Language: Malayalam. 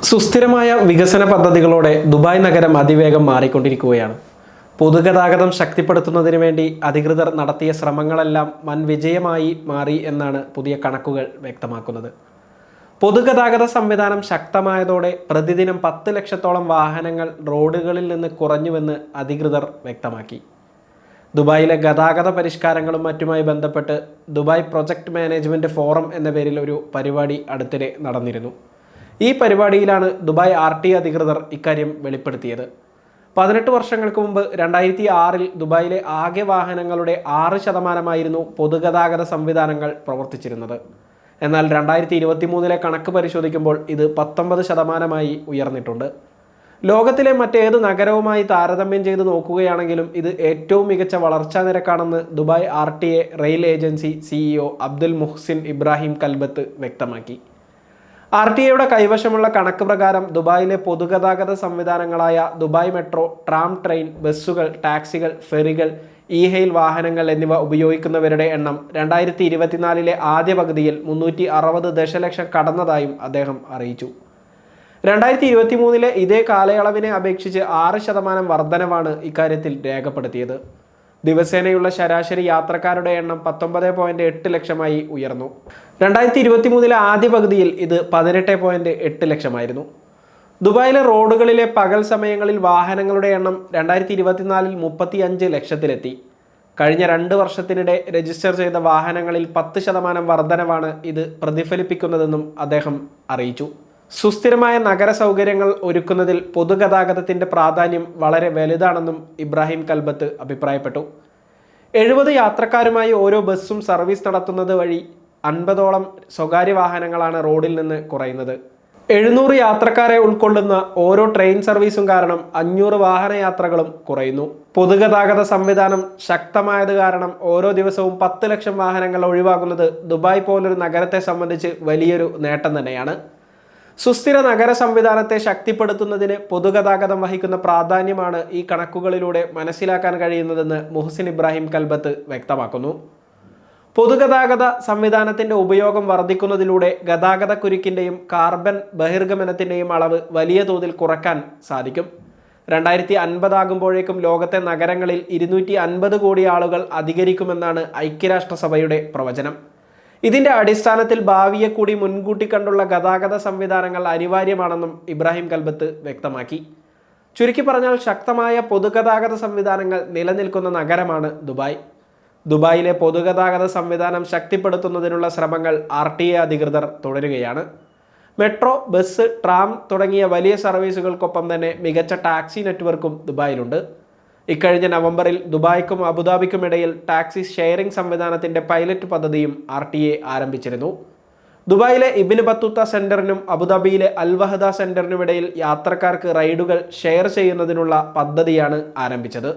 സുസ്ഥിരമായ വികസന പദ്ധതികളോടെ ദുബായ് നഗരം അതിവേഗം മാറിക്കൊണ്ടിരിക്കുകയാണ്. പൊതുഗതാഗതം ശക്തിപ്പെടുത്തുന്നതിന് വേണ്ടി അധികൃതർ നടത്തിയ ശ്രമങ്ങളെല്ലാം വൻ വിജയമായി മാറി എന്നാണ് പുതിയ കണക്കുകൾ വ്യക്തമാക്കുന്നത്. പൊതുഗതാഗത സംവിധാനം ശക്തമായതോടെ പ്രതിദിനം 10 ലക്ഷത്തോളം വാഹനങ്ങൾ റോഡുകളിൽ നിന്ന് കുറഞ്ഞുവെന്ന് അധികൃതർ വ്യക്തമാക്കി. ദുബായിലെ ഗതാഗത പരിഷ്കാരങ്ങളും മറ്റുമായി ബന്ധപ്പെട്ട് ദുബായ് പ്രൊജക്ട് മാനേജ്മെൻറ്റ് ഫോറം എന്ന പേരിൽ ഒരു പരിപാടി അടുത്തിടെ നടന്നിരുന്നു. ഈ പരിപാടിയിലാണ് ദുബായ് RTA അധികൃതർ ഇക്കാര്യം വെളിപ്പെടുത്തിയത്. 18 വർഷങ്ങൾക്ക് മുമ്പ് 2006 ദുബായിലെ ആകെ വാഹനങ്ങളുടെ 6% പൊതുഗതാഗത സംവിധാനങ്ങൾ പ്രവർത്തിച്ചിരുന്നത്. എന്നാൽ 2023 കണക്ക് പരിശോധിക്കുമ്പോൾ ഇത് 19% ഉയർന്നിട്ടുണ്ട്. ലോകത്തിലെ മറ്റേത് നഗരവുമായി താരതമ്യം ചെയ്ത് നോക്കുകയാണെങ്കിലും ഇത് ഏറ്റവും മികച്ച വളർച്ചാ നിരക്കാണെന്ന് Dubai RTA rail agency CEO Abdul Muhsin Ibrahim Kalbat വ്യക്തമാക്കി. RTAയുടെ കൈവശമുള്ള കണക്ക് പ്രകാരം ദുബായിലെ പൊതുഗതാഗത സംവിധാനങ്ങളായ ദുബായ് മെട്രോ, ട്രാം, ട്രെയിൻ, ബസ്സുകൾ, ടാക്സികൾ, ഫെറികൾ, ഇ-ഹെയിൽ വാഹനങ്ങൾ എന്നിവ ഉപയോഗിക്കുന്നവരുടെ എണ്ണം 2024 ആദ്യ പകുതിയിൽ 360 ദശലക്ഷം കടന്നതായും അദ്ദേഹം അറിയിച്ചു. 2023 ഇതേ കാലയളവിനെ അപേക്ഷിച്ച് 6% വർധനവാണ് ഇക്കാര്യത്തിൽ രേഖപ്പെടുത്തിയത്. ദിവസേനയുള്ള ശരാശരി യാത്രക്കാരുടെ എണ്ണം 19.8 ലക്ഷമായി ഉയർന്നു. 2023 ആദ്യ പകുതിയിൽ ഇത് 18.8 ലക്ഷമായിരുന്നു. ദുബായിലെ റോഡുകളിലെ പകൽ സമയങ്ങളിൽ വാഹനങ്ങളുടെ എണ്ണം 2024 35 ലക്ഷത്തിലെത്തി. കഴിഞ്ഞ 2 വർഷത്തിനിടെ രജിസ്റ്റർ ചെയ്ത വാഹനങ്ങളിൽ 10% വർധനവാണ് ഇത് പ്രതിഫലിപ്പിക്കുന്നതെന്നും അദ്ദേഹം അറിയിച്ചു. സുസ്ഥിരമായ നഗര സൗകര്യങ്ങൾ ഒരുക്കുന്നതിൽ പൊതുഗതാഗതത്തിൻ്റെ പ്രാധാന്യം വളരെ വലുതാണെന്നും ഇബ്രാഹിം കൽബത്ത് അഭിപ്രായപ്പെട്ടു. 70 യാത്രക്കാരുമായി ഓരോ ബസ്സും സർവീസ് നടത്തുന്നത് വഴി 50ഓളം സ്വകാര്യ വാഹനങ്ങളാണ് റോഡിൽ നിന്ന് കുറയുന്നത്. 700 യാത്രക്കാരെ ഉൾക്കൊള്ളുന്ന ഓരോ ട്രെയിൻ സർവീസും കാരണം 500 വാഹനയാത്രകളും കുറയുന്നു. പൊതുഗതാഗത സംവിധാനം ശക്തമായത് കാരണം ഓരോ ദിവസവും 10 ലക്ഷം വാഹനങ്ങൾ ഒഴിവാകുന്നത് ദുബായ് പോലൊരു നഗരത്തെ സംബന്ധിച്ച് വലിയൊരു നേട്ടം തന്നെയാണ്. സുസ്ഥിര നഗര സംവിധാനത്തെ ശക്തിപ്പെടുത്തുന്നതിന് പൊതുഗതാഗതം വഹിക്കുന്ന പ്രാധാന്യമാണ് ഈ കണക്കുകളിലൂടെ മനസ്സിലാക്കാൻ കഴിയുന്നതെന്ന് മുഹ്സിൻ ഇബ്രാഹിം കൽബത്ത് വ്യക്തമാക്കുന്നു. പൊതുഗതാഗത സംവിധാനത്തിൻ്റെ ഉപയോഗം വർദ്ധിക്കുന്നതിലൂടെ ഗതാഗത കുരുക്കിൻ്റെയും കാർബൺ ബഹിർഗമനത്തിൻ്റെയും അളവ് വലിയ തോതിൽ കുറയ്ക്കാൻ സാധിക്കും. 2050 ആകുമ്പോഴേക്കും ലോകത്തെ നഗരങ്ങളിൽ 250 കോടി ആളുകൾ അധികരിക്കുമെന്നാണ് ഐക്യരാഷ്ട്രസഭയുടെ പ്രവചനം. ഇതിൻ്റെ അടിസ്ഥാനത്തിൽ ഭാവിയെ കൂടി മുൻകൂട്ടി കണ്ടുള്ള ഗതാഗത സംവിധാനങ്ങൾ അനിവാര്യമാണെന്നും ഇബ്രാഹിം കൽബത്ത് വ്യക്തമാക്കി. ചുരുക്കി പറഞ്ഞാൽ ശക്തമായ പൊതുഗതാഗത സംവിധാനങ്ങൾ നിലനിൽക്കുന്ന നഗരമാണ് ദുബായ്. ദുബായിലെ പൊതുഗതാഗത സംവിധാനം ശക്തിപ്പെടുത്തുന്നതിനുള്ള ശ്രമങ്ങൾ RTA അധികൃതർ തുടരുകയാണ്. മെട്രോ, ബസ്, ട്രാം തുടങ്ങിയ വലിയ സർവീസുകൾക്കൊപ്പം തന്നെ മികച്ച ടാക്സി നെറ്റ്വർക്കും ദുബായിലുണ്ട്. ഇക്കഴിഞ്ഞ നവംബറിൽ ദുബായ്ക്കും അബുദാബിക്കും ഇടയിൽ ടാക്സി ഷെയറിംഗ് സംവിധാനത്തിൻ്റെ പൈലറ്റ് പദ്ധതിയും RTA ആരംഭിച്ചിരുന്നു. ദുബായിലെ ഇബ്ൻ ബത്തൂത്ത സെന്ററിനും അബുദാബിയിലെ അൽ വഹദ സെന്ററിനുമിടയിൽ യാത്രക്കാർക്ക് റൈഡുകൾ ഷെയർ ചെയ്യുന്നതിനുള്ള പദ്ധതിയാണ് ആരംഭിച്ചത്.